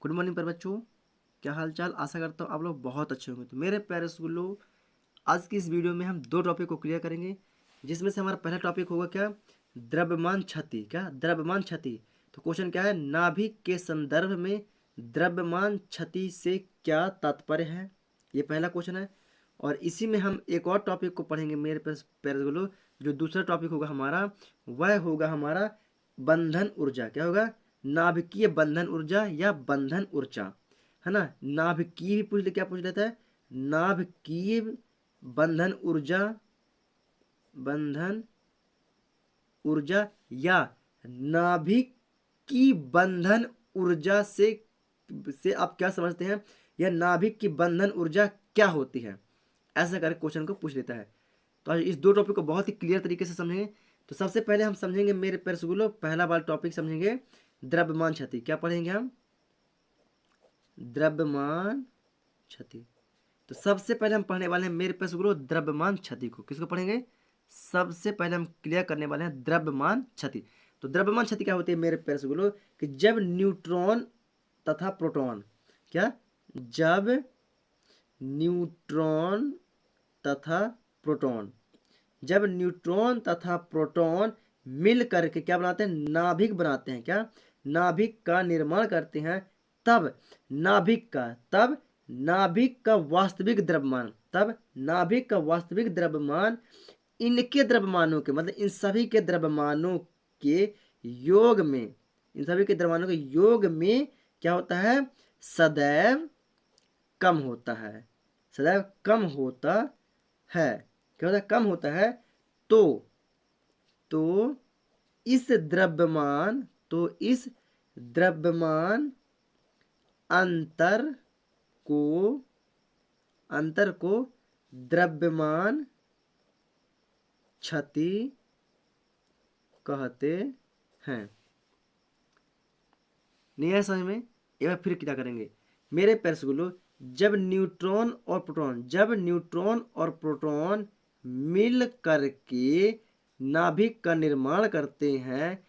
Good morning पर बच्चों, क्या हाल चाल। आशा करता हूँ आप लोग बहुत अच्छे होंगे। तो मेरे प्यारे स्कूलों, आज की इस वीडियो में हम दो टॉपिक को क्लियर करेंगे, जिसमें से हमारा पहला टॉपिक होगा क्या, द्रव्यमान क्षति। क्या द्रव्यमान क्षति। तो क्वेश्चन क्या है, नाभिक के संदर्भ में द्रव्यमान क्षति से क्या तात्पर्य है, ये पहला क्वेश्चन है। और इसी में हम एक और टॉपिक को पढ़ेंगे मेरे प्यारे स्कूलों। जो दूसरा टॉपिक होगा हमारा, वह होगा हमारा बंधन ऊर्जा। क्या होगा, नाभिकीय बंधन ऊर्जा या बंधन ऊर्जा, है ना। नाभिकीय भी पूछ ले, क्या पूछ लेता है, नाभिकीय बंधन ऊर्जा, बंधन ऊर्जा या नाभिक की बंधन ऊर्जा से आप क्या समझते हैं, या नाभिक की बंधन ऊर्जा क्या होती है, ऐसा करके क्वेश्चन को पूछ लेता है। तो आज इस दो टॉपिक को बहुत ही क्लियर तरीके से समझेंगे। तो सबसे पहले हम समझेंगे मेरे प्यारे स्कूलों, पहला वाला टॉपिक समझेंगे द्रव्यमान क्षति। क्या पढ़ेंगे हम, द्रव्यमान क्षति। तो सबसे पहले हम पढ़ने वाले हैं मेरे प्यारे स्कूलों द्रव्यमान क्षति को। किसको पढ़ेंगे, सबसे पहले हम क्लियर करने वाले हैं द्रव्यमान क्षति। तो द्रव्यमान क्षति क्या होती है मेरे प्यारे स्कूलों, कि जब न्यूट्रॉन तथा प्रोटॉन, क्या, जब न्यूट्रॉन तथा प्रोटॉन, जब न्यूट्रॉन तथा प्रोटॉन मिल करके क्या बनाते हैं, नाभिक बनाते हैं। क्या, नाभिक का निर्माण करते हैं। तब नाभिक का वास्तविक द्रव्यमान, तब नाभिक का वास्तविक द्रव्यमान इनके द्रव्यमानों के, मतलब इन सभी के द्रव्यमानों के योग में, इन सभी के द्रव्यमानों के योग में क्या होता है, सदैव कम होता है। सदैव कम होता है। क्या होता है, कम होता है। तो इस द्रव्यमान अंतर को द्रव्यमान क्षति कहते हैं। नहीं है समझ में, एक बार फिर क्या करेंगे मेरे प्यारे स्कूलों, जब न्यूट्रॉन और प्रोटॉन मिल करके नाभिक का निर्माण करते हैं,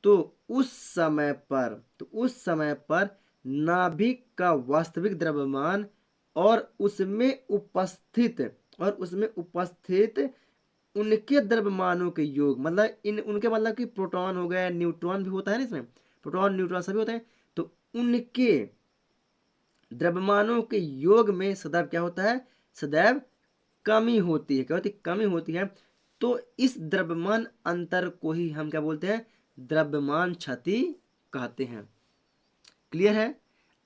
तो उस समय पर नाभिक का वास्तविक द्रव्यमान और उसमें उपस्थित उनके द्रव्यमानों के योग, मतलब उनके, मतलब कि प्रोटॉन हो गया, न्यूट्रॉन भी होता है ना इसमें, प्रोटॉन न्यूट्रॉन सभी होते हैं। तो उनके द्रव्यमानों के योग में सदैव क्या होता है, सदैव कमी होती है। क्या होती है, कमी होती है। तो इस द्रव्यमान अंतर को ही हम क्या बोलते हैं, द्रव्यमान क्षति कहते हैं। क्लियर है।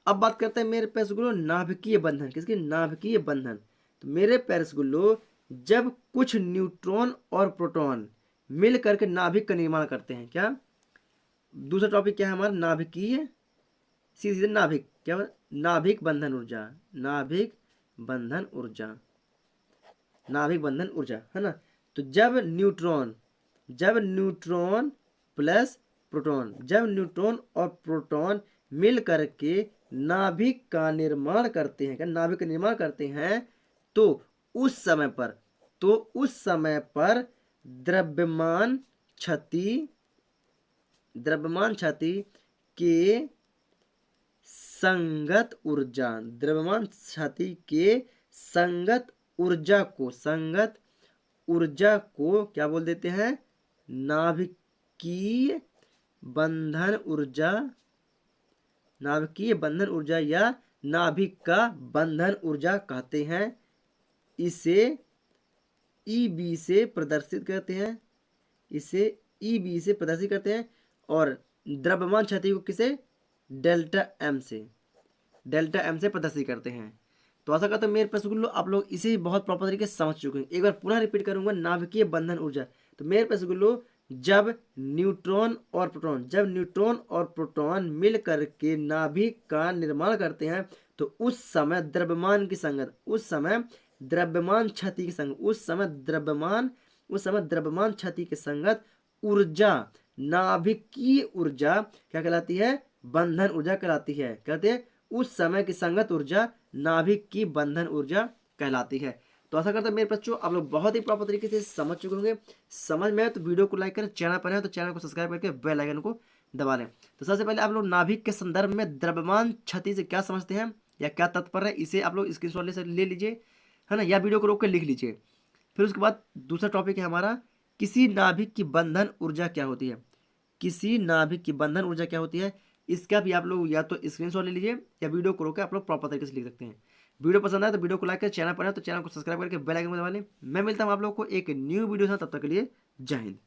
अब बात करते हैं मेरे प्यारे स्कूलों नाभिकीय बंधन। किसके, नाभिकीय बंधन। तो मेरे प्यारे स्कूलों, जब कुछ न्यूट्रॉन और प्रोटॉन मिल करके नाभिक का निर्माण करते हैं। क्या, दूसरा टॉपिक क्या है हमारा, नाभिकीय, सीधे नाभिक, क्या, नाभिक बंधन ऊर्जा, नाभिक बंधन ऊर्जा, नाभिक बंधन ऊर्जा, है ना। तो जब न्यूट्रॉन प्लस प्रोटॉन, जब न्यूट्रॉन और प्रोटॉन मिल करके नाभिक का निर्माण करते हैं, क्या, नाभिक का निर्माण करते हैं, तो उस समय पर द्रव्यमान क्षति के संगत ऊर्जा, द्रव्यमान क्षति के संगत ऊर्जा को क्या बोल देते हैं, नाभिकीय बंधन ऊर्जा या नाभिक का बंधन ऊर्जा कहते हैं। इसे ईबी से प्रदर्शित करते हैं। और द्रव्यमान क्षति को किसे, डेल्टा एम से प्रदर्शित करते हैं। तो आशा करता हूँ मेरे प्रश्न आप लोग इसे बहुत प्रॉपर तरीके से समझ चुके हैं। एक बार पुनः रिपीट करूंगा, नाभिकीय बंधन ऊर्जा। तो मेरे प्रश्न, जब न्यूट्रॉन और प्रोटॉन मिल करके नाभिक का निर्माण करते हैं, तो उस समय द्रव्यमान क्षति के संगत ऊर्जा, नाभिकीय ऊर्जा क्या कहलाती है, बंधन ऊर्जा कहलाती है। कहते हैं उस समय की संगत ऊर्जा नाभिक की बंधन ऊर्जा कहलाती है। तो आशा करता हूं मेरे बच्चों आप लोग बहुत ही प्रॉपर तरीके से समझ चुके होंगे। समझ में आए तो वीडियो को लाइक करें, चैनल पर है तो चैनल को सब्सक्राइब करके बेल आइकन को दबा लें। तो सबसे पहले आप लोग नाभिक के संदर्भ में द्रव्यमान क्षति से क्या समझते हैं या क्या तात्पर्य है, इसे आप लोग स्क्रीनशॉट ले लीजिए, है ना, या वीडियो को रोक कर लिख लीजिए। फिर उसके बाद दूसरा टॉपिक है हमारा, किसी नाभिक की बंधन ऊर्जा क्या होती है। किसी नाभिक की बंधन ऊर्जा क्या होती है, इसका भी आप लोग या तो स्क्रीनशॉट ले लीजिए या वीडियो को रोक कर आप लोग प्रॉपर तरीके से लिख सकते हैं। वीडियो पसंद आए तो वीडियो को लाइक कर, चैनल पर है तो चैनल को सब्सक्राइब करके बेल आइकन दबा लें। मैं मिलता हूँ आप लोगों को एक न्यू वीडियो से, तब तक के लिए जय हिंद।